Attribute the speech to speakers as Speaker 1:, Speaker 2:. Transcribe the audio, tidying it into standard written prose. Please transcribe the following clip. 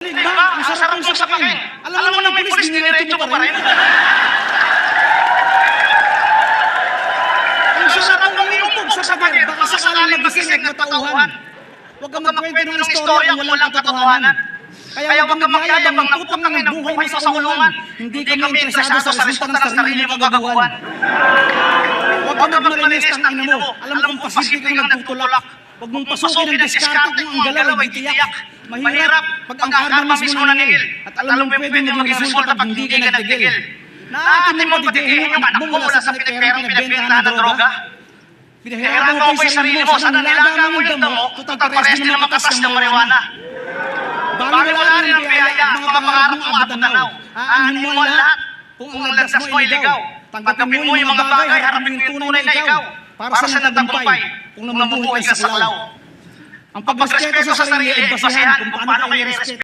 Speaker 1: Diba? Ang sarap mong sapakin. Alam mo na may pulis, diniretso mo pa rin. Ang sarap mong iumpog sa pader, baka sakaling magising at matauhan. Huwag kang magkwento ng istorya kung walang katotohanan. Kaya huwag kang magyayabang ng putang ng buhay mo sa kulungan. Hindi kami interesado sa resulta ng sarili mong kagaguhan. Huwag kang magmalinis ng ina mo. Alam kong pasibig kang nagtutulak. Huwag mong pasukin ang diskarte kung ang galaw ay tiyak. Mahirap pag ang karma mismo naningil. At alam mong pwede maging resulta pag hindi ka nagtigil. Naatin mong patigihin yung anak mo mula sa pinipera pinagbentahan ng droga. Pinahirapan mo pa yung sarili mo sa nanilaga mo yung damo, total pares din naman katas ng marijuana. Bali wala rin ang biyaya, mga pangarap mo abot ang tanaw. Aanhin mo ang lahat kung ang landas mo ay ligaw. Tanggapin mo yung mga bagay, harapin yung tunay na ikaw. Para sa nagtagumpay, kung namubuhay ka sa kalaw. Ang pagrespeto sa sarili ay basihan kung paano ka i-respeto.